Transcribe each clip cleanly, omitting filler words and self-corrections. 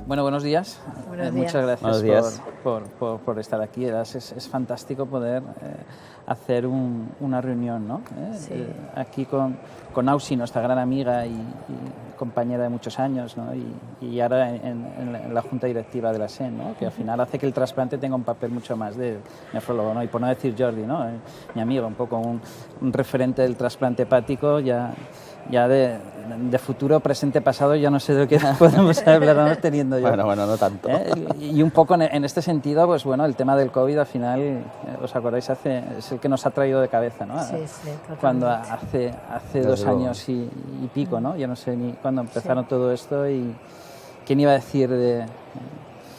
Bueno, buenos días. Buenos días. Muchas gracias días. por estar aquí. Es fantástico poder hacer una reunión, ¿no? Sí. Aquí con Ausi, nuestra gran amiga y compañera de muchos años, ¿no? Y ahora en la junta directiva de la SEN, ¿no? Que al final hace que el trasplante tenga un papel mucho más de nefrólogo, ¿no? Y por no decir Jordi, ¿no? Mi amigo, un poco un referente del trasplante hepático, ya de futuro, presente, pasado, ya no sé de qué podemos hablar, no teniendo yo. Bueno, no tanto. Y un poco en este sentido, pues bueno, el tema del COVID al final, ¿os acordáis? Es el que nos ha traído de cabeza, ¿no? Sí, totalmente. Cuando hace 2 años y pico, ¿no? Yo no sé ni cuándo empezaron todo esto y quién iba a decir de...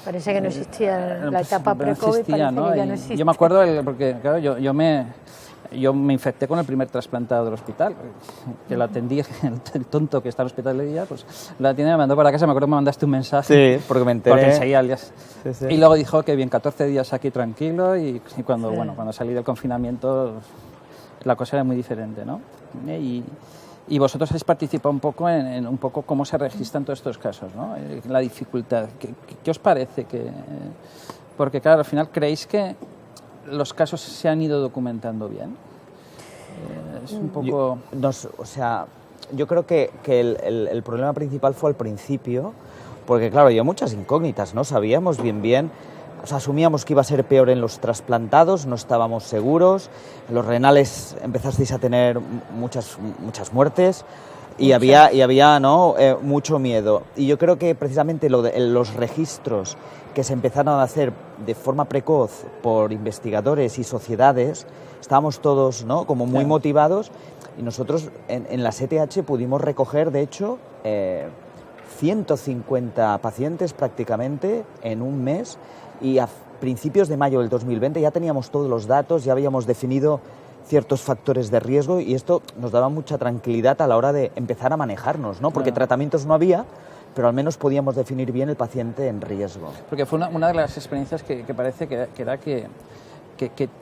Parece que no existía la etapa no pre-COVID, existía, parece que ya no existe. Yo me acuerdo, porque claro, yo me infecté con el primer trasplantado del hospital, que lo atendí, el tonto que está en el hospital de día, pues lo atendí, me mandó para casa, me acuerdo que me mandaste un mensaje. Sí, porque me enteré. Porque enseguida al día. Sí. Y luego dijo que bien, 14 días aquí tranquilo y cuando, Sí. cuando salí del confinamiento la cosa era muy diferente, ¿no? Y vosotros habéis participado un poco en un poco cómo se registran todos estos casos, ¿no? La dificultad. ¿Qué os parece? Porque claro, al final creéis que los casos se han ido documentando bien. Es un poco... Yo creo que el problema principal fue al principio, porque claro, había muchas incógnitas, no sabíamos bien, o sea, asumíamos que iba a ser peor en los trasplantados, no estábamos seguros, en los renales empezasteis a tener muchas muertes y había ¿no? Mucho miedo. Y yo creo que precisamente los registros que se empezaron a hacer de forma precoz por investigadores y sociedades, estábamos todos, ¿no? como muy motivados, y nosotros en la SETH pudimos recoger, de hecho, 150 pacientes prácticamente en un mes, y a principios de mayo del 2020 ya teníamos todos los datos, ya habíamos definido ciertos factores de riesgo, y esto nos daba mucha tranquilidad a la hora de empezar a manejarnos, ¿no? Porque tratamientos no había, pero al menos podíamos definir bien el paciente en riesgo. Porque fue una de las experiencias que parece que era que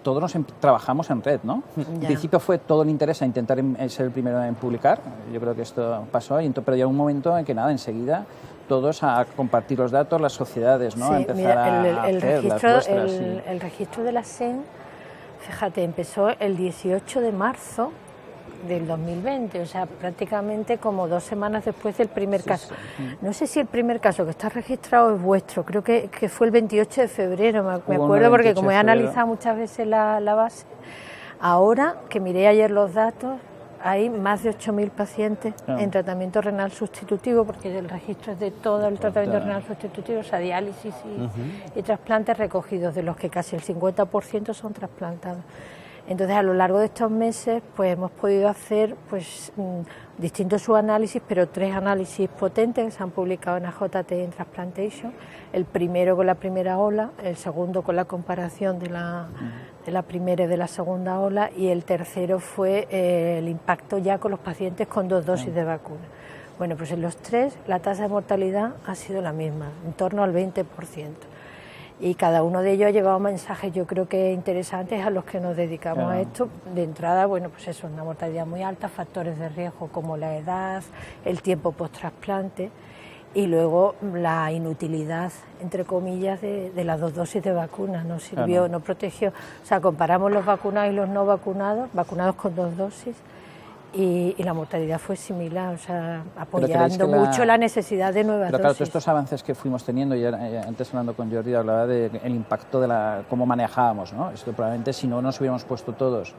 todos trabajamos en red, ¿no? En principio fue todo el interés a intentar ser el primero en publicar, yo creo que esto pasó, pero llegó un momento en que enseguida todos a compartir los datos, las sociedades, ¿no? Sí, a empezar mira, a hacer las vuestras. El registro de la SEN, fíjate, empezó el 18 de marzo del 2020, o sea, prácticamente como 2 semanas después del primer caso. No sé si el primer caso que está registrado es vuestro, creo que fue el 28 de febrero, me acuerdo, porque como he analizado muchas veces la base, ahora que miré ayer los datos, hay más de 8.000 pacientes en tratamiento renal sustitutivo, porque el registro es de todo el tratamiento renal sustitutivo, o sea, diálisis y trasplantes recogidos, de los que casi el 50% son trasplantados. Entonces, a lo largo de estos meses, pues hemos podido hacer distintos subanálisis, pero 3 análisis potentes que se han publicado en AJT en Transplantation. El primero con la primera ola, el segundo con la comparación de la primera y de la segunda ola, y el tercero fue el impacto ya con los pacientes con 2 dosis de vacuna. Bueno, pues en los 3 la tasa de mortalidad ha sido la misma, en torno al 20%. Y cada uno de ellos ha llevado mensajes, yo creo que interesantes, a los que nos dedicamos a esto. De entrada, bueno, pues eso, una mortalidad muy alta, factores de riesgo como la edad, el tiempo post-trasplante, y luego la inutilidad, entre comillas, de las 2 dosis de vacuna. No sirvió, no protegió. O sea, comparamos los vacunados y los no vacunados con 2 dosis, y la mortalidad fue similar, o sea, apoyando mucho la necesidad de nuevas dosis. Pero claro, todos estos avances que fuimos teniendo, y antes hablando con Jordi hablaba del impacto de cómo manejábamos, ¿no? Esto probablemente si no nos hubiéramos puesto todos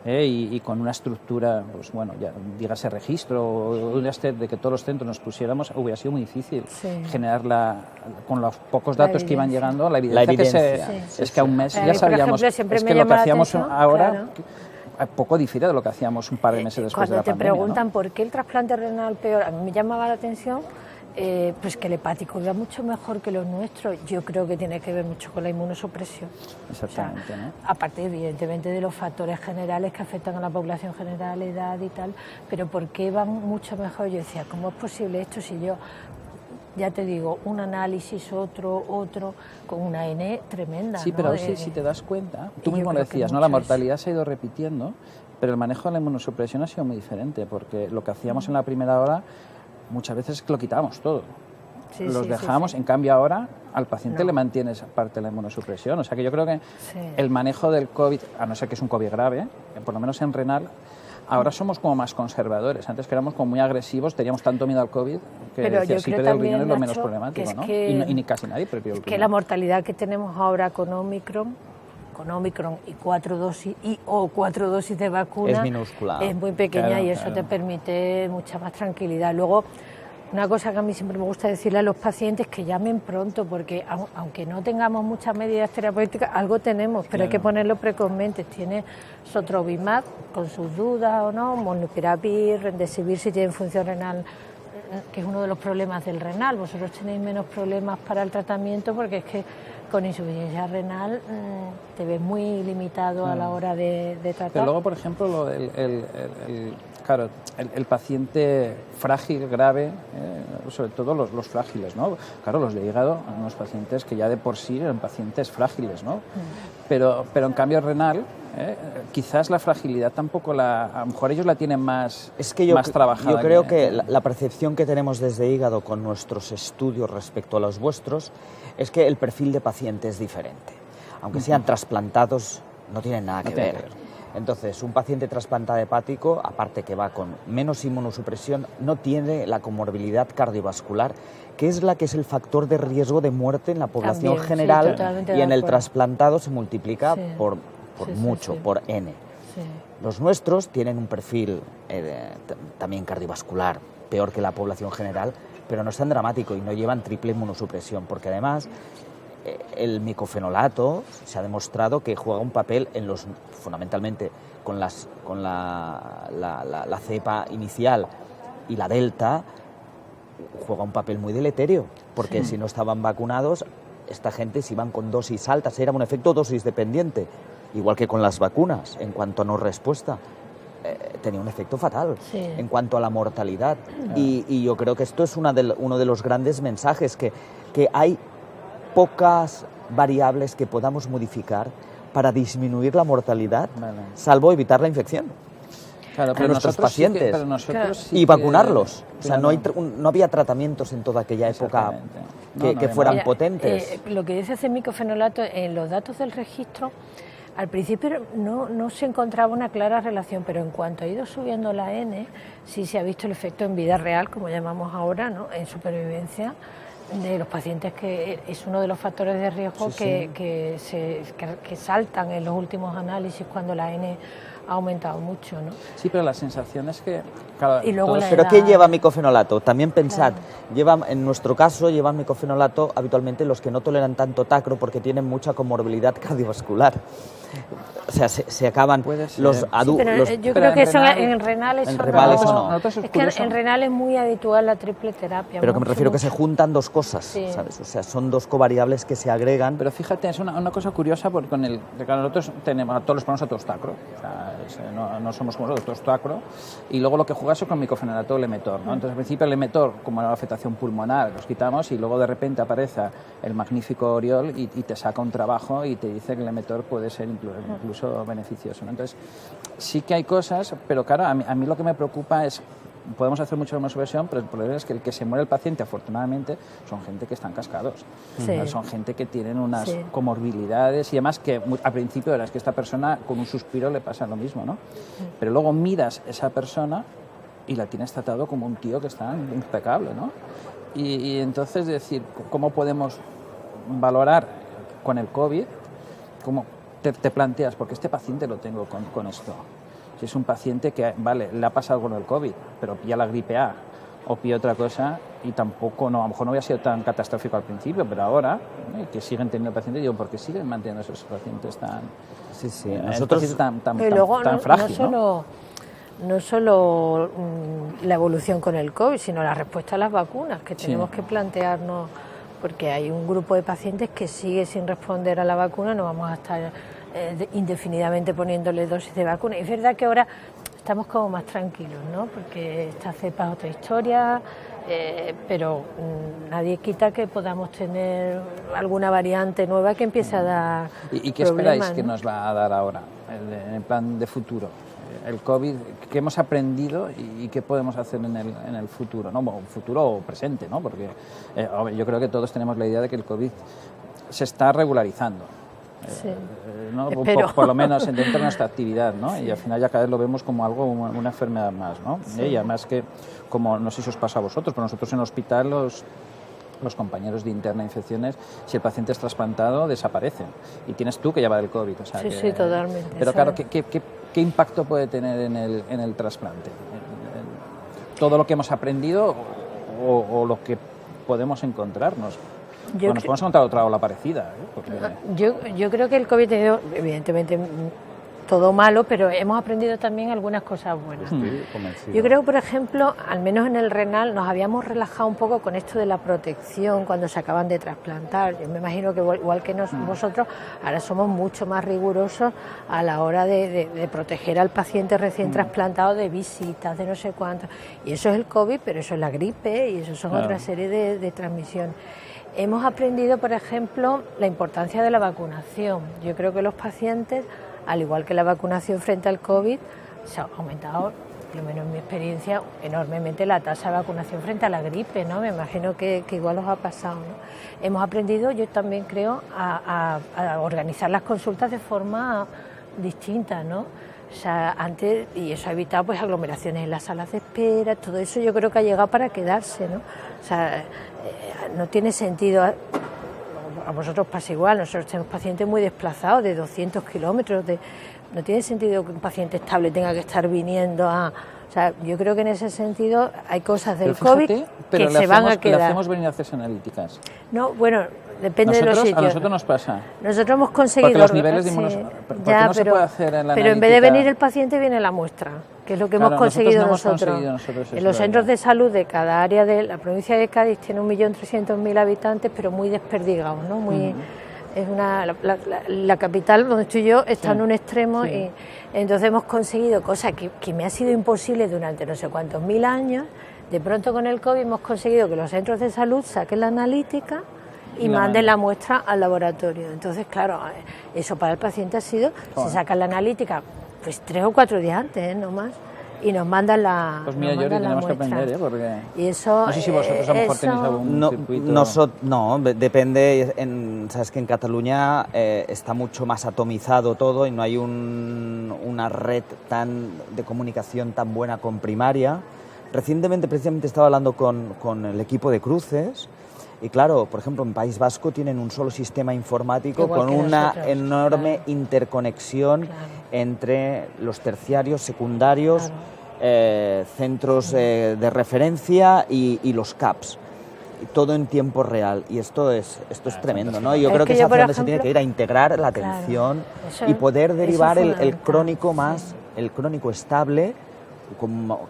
y con una estructura, pues bueno, ya dígase registro o de que todos los centros nos pusiéramos, hubiera sido muy difícil generar con los pocos datos que iban llegando, la evidencia es que a un mes ya sabíamos, ejemplo, es que lo que hacíamos ahora... poco difiere de lo que hacíamos un par de meses después de la pandemia. Cuando te preguntan, ¿no?, por qué el trasplante renal peor, a mí me llamaba la atención pues que el hepático era mucho mejor que los nuestros. Yo creo que tiene que ver mucho con la inmunosupresión. Exactamente, o sea, ¿no? Aparte, evidentemente, de los factores generales que afectan a la población general, edad y tal, pero ¿por qué van mucho mejor? Yo decía, ¿cómo es posible esto si yo... Ya te digo, un análisis, otro, con una N tremenda. Sí, ¿no? pero si te das cuenta, tú mismo lo decías, ¿no? La mortalidad se ha ido repitiendo, pero el manejo de la inmunosupresión ha sido muy diferente, porque lo que hacíamos en la primera hora muchas veces es que lo quitábamos todo. Sí, los sí, dejamos, sí. en cambio ahora al paciente No. le mantienes parte de la inmunosupresión. O sea que yo creo que Sí. el manejo del COVID, a no ser que es un COVID grave, por lo menos en renal, ahora somos como más conservadores. Antes que éramos como muy agresivos, teníamos tanto miedo al COVID que Pero decía, yo si creo pierde el riñón también, es lo menos Nacho, problemático, que es ¿no? que- Y ni casi nadie perdió el Es que riñón. la mortalidad que tenemos ahora con Omicron y 4 dosis o 4 dosis de vacuna Es minúscula. es muy pequeña, Claro, y eso claro. te permite mucha más tranquilidad. Luego, una cosa que a mí siempre me gusta decirle a los pacientes, que llamen pronto, porque aunque no tengamos muchas medidas terapéuticas, algo tenemos, pero hay que Claro. ponerlo precozmente. Tiene Sotrovimab con sus dudas o no, Molnupiravir, Remdesivir si tiene función renal, que es uno de los problemas del renal. Vosotros tenéis menos problemas para el tratamiento porque es que con insuficiencia renal te ves muy limitado a la hora de tratar. Pero luego, por ejemplo, claro, el paciente frágil, grave, sobre todo los frágiles, ¿no? Claro, los de hígado, unos pacientes que ya de por sí eran pacientes frágiles, ¿no? Pero en cambio renal, quizás la fragilidad tampoco a lo mejor ellos la tienen más, Es que más trabajada. yo creo que la percepción que tenemos desde hígado con nuestros estudios respecto a los vuestros es que el perfil de paciente es diferente. Aunque sean trasplantados, no tienen nada que tiene ver. que ver. Entonces, un paciente trasplantado hepático, aparte que va con menos inmunosupresión, no tiene la comorbilidad cardiovascular, que es la que es el factor de riesgo de muerte en la población También, sí, general, totalmente y de en el acuerdo. trasplantado se multiplica Sí. por Sí, sí, mucho, sí. por N. Sí. Los nuestros tienen un perfil también cardiovascular peor que la población general, pero no es tan dramático y no llevan triple inmunosupresión, porque además el micofenolato se ha demostrado que juega un papel fundamentalmente con la cepa inicial y la delta, juega un papel muy deleterio, porque si no estaban vacunados, esta gente se iban con dosis altas, era un efecto dosis dependiente, igual que con las vacunas, en cuanto a no respuesta. Tenía un efecto fatal Sí. en cuanto a la mortalidad. Y yo creo que esto es uno de los grandes mensajes, que hay pocas variables que podamos modificar para disminuir la mortalidad, Vale. salvo evitar la infección. Claro, a nuestros pacientes. pero nosotros Claro. sí Y que- vacunarlos. O sea, claro. no había tratamientos en toda aquella época Exactamente. que fueran Mira, potentes. lo que dice ese micofenolato, en los datos del registro, al principio no se encontraba una clara relación, pero en cuanto ha ido subiendo la N, sí se ha visto el efecto en vida real, como llamamos ahora, ¿no? En supervivencia de los pacientes, que es uno de los factores de riesgo que saltan en los últimos análisis cuando la N ha aumentado mucho, ¿no? Sí, pero la sensación es que... Claro, Y luego todos- la ¿Pero edad. qué lleva micofenolato? También pensad, en nuestro caso llevan micofenolato habitualmente los que no toleran tanto tacro porque tienen mucha comorbilidad cardiovascular. O sea, se acaban Puede ser. los Sí, adultos... Pero yo pero creo en que eso renal- en renales en son renales raros. o no. Nosotros es Es que curioso. en renal es muy habitual la triple terapia. Pero que me mucho, refiero que mucho. se juntan dos cosas, Sí. ¿sabes? O sea, son dos covariables que se agregan. Pero fíjate, es una cosa curiosa porque claro, nosotros todos los ponemos a todos tacro, o sea, no somos como nosotros, todos tacro, y luego lo que juegas es con micofenolato o el emetor, ¿no? Entonces al principio el emetor, como era la afectación pulmonar, los quitamos y luego de repente aparece el magnífico Oriol y te saca un trabajo y te dice que el emetor puede ser incluso beneficioso, ¿no? Entonces sí que hay cosas, pero claro, a mí lo que me preocupa es... Podemos hacer mucho más versión, pero el problema es que el que se muere el paciente, afortunadamente, son gente que están cascados. Sí. Son gente que tienen unas Sí. comorbilidades y además que al principio verás que esta persona con un suspiro le pasa lo mismo, ¿no? Pero luego miras esa persona y la tienes tratado como un tío que está impecable, ¿no? Y entonces decir, ¿cómo podemos valorar con el COVID? ¿Cómo te planteas? Porque este paciente lo tengo con esto. Si es un paciente que, vale, le ha pasado con el COVID, pero pilla la gripe A o pilla otra cosa y tampoco, a lo mejor no había sido tan catastrófico al principio, pero ahora, que siguen teniendo pacientes, digo, ¿por qué siguen manteniendo esos pacientes tan... Sí, sí. Nosotros Nosotros... Pero luego tan frágil, no solo la evolución con el COVID, sino la respuesta a las vacunas, que Sí. tenemos que plantearnos, porque hay un grupo de pacientes que sigue sin responder a la vacuna, no vamos a estar indefinidamente poniéndole dosis de vacuna. Y es verdad que ahora estamos como más tranquilos, ¿no? Porque esta cepa es otra historia, pero nadie quita que podamos tener alguna variante nueva que empiece a dar ¿Y qué problemas, esperáis que ¿no? nos va a dar ahora, en plan de futuro? el COVID, qué hemos aprendido y qué podemos hacer en el futuro, ¿no? Bueno, futuro o presente, ¿no? Porque yo creo que todos tenemos la idea de que el COVID se está regularizando. Sí. ¿No? Pero... Por lo menos dentro de nuestra actividad, ¿no? Sí. Y al final ya cada vez lo vemos como algo, una enfermedad más, ¿no? Sí. Y además que, como no sé si os pasa a vosotros, pero nosotros en el hospital los compañeros de interna infecciones, si el paciente es trasplantado, desaparecen. Y tienes tú que llevar el COVID. O sea, sí, sí, totalmente. Pero claro, ¿qué impacto puede tener en el trasplante? ¿Todo lo que hemos aprendido o lo que podemos encontrarnos? Nos podemos encontrar otra ola parecida. Porque... yo creo que el COVID ha tenido, evidentemente, todo malo, pero hemos aprendido también algunas cosas buenas. Yo creo, por ejemplo, al menos en el renal, nos habíamos relajado un poco con esto de la protección cuando se acaban de trasplantar. Yo me imagino que igual que vosotros, ahora somos mucho más rigurosos a la hora de proteger al paciente recién trasplantado de visitas, de no sé cuánto. Y eso es el COVID, pero eso es la gripe y eso son otra serie de transmisiones. Hemos aprendido, por ejemplo, la importancia de la vacunación. Yo creo que los pacientes, al igual que la vacunación frente al COVID, se ha aumentado, por lo menos en mi experiencia, enormemente la tasa de vacunación frente a la gripe, ¿no? Me imagino que igual os ha pasado, ¿no? Hemos aprendido, yo también creo, a organizar las consultas de forma distinta, ¿no? O sea, antes, y eso ha evitado pues aglomeraciones en las salas de espera, todo eso yo creo que ha llegado para quedarse, ¿no? O sea, no tiene sentido, a vosotros pasa igual, nosotros tenemos pacientes muy desplazados de 200 kilómetros, no tiene sentido que un paciente estable tenga que estar viniendo a... O sea, yo creo que en ese sentido hay cosas del COVID que se van a quedar. Le hacemos venir a hacerse analíticas. No, bueno, depende de los sitios. A nosotros nos pasa. Nosotros hemos conseguido... Porque los niveles de inmunosupresión... se puede hacer en la pero analítica? En vez de venir el paciente, viene la muestra, que es lo que hemos conseguido nosotros. En los centros de salud de cada área de la provincia de Cádiz tiene 1.300.000 habitantes, pero muy desperdigados, ¿no? Muy... Es la capital donde estoy yo está en un extremo y entonces hemos conseguido cosas que me ha sido imposible durante no sé cuántos mil años. De pronto con el COVID hemos conseguido que los centros de salud saquen la analítica y manden la muestra al laboratorio. Entonces, claro, eso para el paciente ha sido, se saca la analítica pues 3 o 4 días antes, no más. Y nos mandan la Pues mira, Jordi, tenemos que aprender, porque... Y eso, no sé si vosotros a lo mejor tenéis algún circuito... No, depende, sabes que en Cataluña está mucho más atomizado todo y no hay una red de comunicación tan buena con primaria. Recientemente, precisamente, estaba hablando con el equipo de cruces y claro, por ejemplo, en País Vasco tienen un solo sistema informático con una enorme interconexión entre los terciarios, secundarios, centros de referencia y los CAPs. Todo en tiempo real, y esto es tremendo, ¿no? Yo creo que es hacia donde se tiene que ir, a integrar la atención y poder derivar el crónico el crónico estable,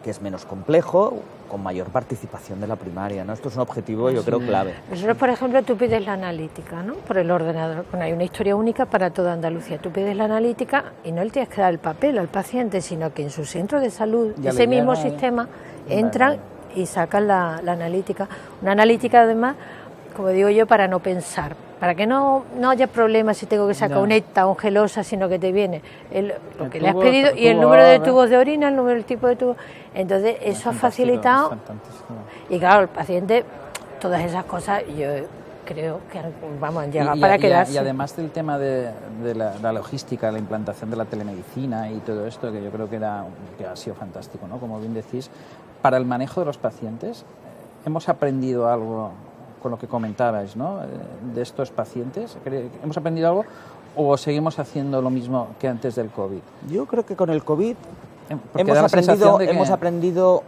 que es menos complejo, con mayor participación de la primaria, ¿no? Esto es un objetivo, yo creo, clave. Nosotros, por ejemplo, tú pides la analítica, ¿no? Por el ordenador. Bueno, hay una historia única para toda Andalucía. Tú pides la analítica y no le tienes que dar el papel al paciente, sino que en su centro de salud, ese mismo sistema, entran y sacan la analítica. Una analítica, además, como digo yo, para no pensar, para que no haya problemas si tengo que sacar un ECTA o un gelosa, sino que te viene lo que le has pedido y el número de tubos de orina, el tipo de tubo. Entonces, eso ha facilitado. Y claro, el paciente, todas esas cosas, yo creo que han llegado para quedarse. Y además del tema de la logística, la implantación de la telemedicina y todo esto, que yo creo que ha sido fantástico, ¿no? Como bien decís, para el manejo de los pacientes, hemos aprendido algo con lo que comentabais, ¿no? De estos pacientes. ¿Hemos aprendido algo o seguimos haciendo lo mismo que antes del COVID? Yo creo que con el COVID hemos aprendido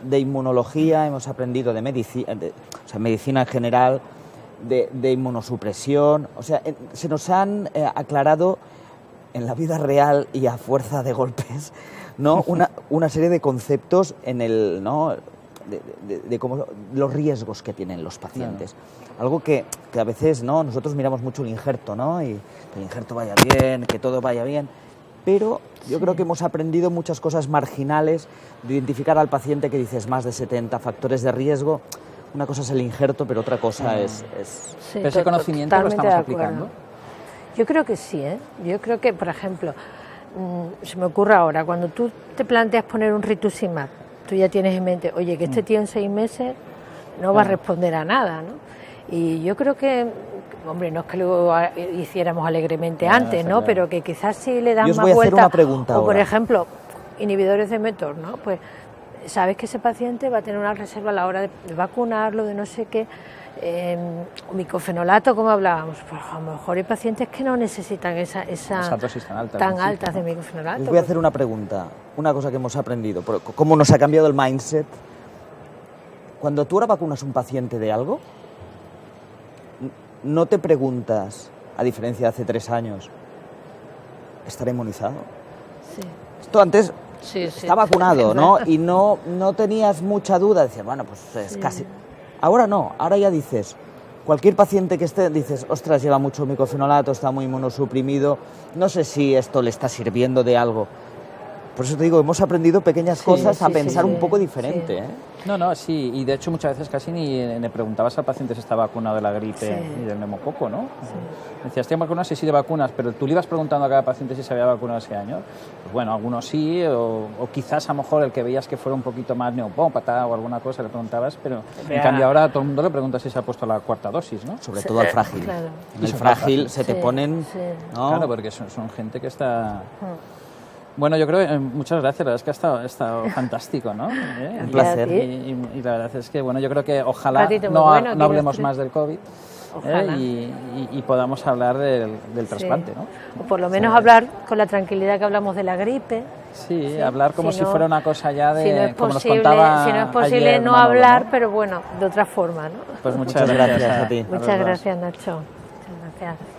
de inmunología, hemos aprendido de medicina, medicina en general, de inmunosupresión. O sea, se nos han aclarado en la vida real y a fuerza de golpes, ¿no? una serie de conceptos en el, ¿no? de cómo, los riesgos que tienen los pacientes. Algo que a veces, ¿no? Nosotros miramos mucho el injerto, ¿no? Y que el injerto vaya bien, que todo vaya bien, pero yo creo que hemos aprendido muchas cosas marginales de identificar al paciente que dices más de 70 factores de riesgo. Una cosa es el injerto, pero otra cosa es... ¿Pero ese conocimiento lo estamos aplicando? Yo creo que sí, ¿eh? Yo creo que, por ejemplo, se me ocurre ahora, cuando tú te planteas poner un rituximab, tú ya tienes en mente, oye, que este tío en 6 meses no va a responder a nada, ¿no? Y yo creo que, hombre, no es que lo hiciéramos alegremente antes, ¿no? Pero que quizás si le dan más vuelta, una pregunta o por ahora. ejemplo, inhibidores de mTOR, ¿no? Pues sabes que ese paciente va a tener una reserva a la hora de vacunarlo, de no sé qué, micofenolato, como hablábamos, pues a lo mejor hay pacientes que no necesitan esa dosis tan altas de micofenolato. Les voy a hacer una pregunta, una cosa que hemos aprendido, cómo nos ha cambiado el mindset. Cuando tú ahora vacunas a un paciente de algo, no te preguntas, a diferencia de hace 3 años, ¿estará inmunizado? Sí. Esto antes Sí, está vacunado, ¿no? Y no tenías mucha duda, decías, bueno, pues es casi... Ahora no, ahora ya dices, cualquier paciente que esté, dices, ostras, lleva mucho micofenolato, está muy inmunosuprimido, no sé si esto le está sirviendo de algo. Por eso te digo, hemos aprendido pequeñas cosas a pensar un poco diferente, ¿eh? No, sí, y de hecho muchas veces casi ni le preguntabas al paciente si está vacunado de la gripe y del neumococo, ¿no? Decías, ¿estoy vacunado? Sí, de vacunas, pero tú le ibas preguntando a cada paciente si se había vacunado ese año. Pues bueno, algunos sí, o quizás a lo mejor el que veías que fuera un poquito más neopópata o alguna cosa le preguntabas, pero en cambio ahora a todo el mundo le preguntas si se ha puesto la 4ª dosis, ¿no? Sobre todo al frágil. Claro. En el frágil se te ponen... ¿no? Claro, porque son gente que está... Bueno, yo creo que muchas gracias, la verdad es que ha estado fantástico, ¿no? Un placer. Y la verdad es que, bueno, yo creo que ojalá bueno, no hablemos más del COVID Ojalá. y podamos hablar del trasplante, ¿no? O por lo menos hablar con la tranquilidad que hablamos de la gripe. Sí, hablar como si fuera una cosa ya de... Si no es como posible, nos contaba si no es posible ayer no Manolo, hablar, ¿no? pero bueno, de otra forma, ¿no? Pues muchas gracias a ti. Muchas gracias, Nacho. Muchas gracias.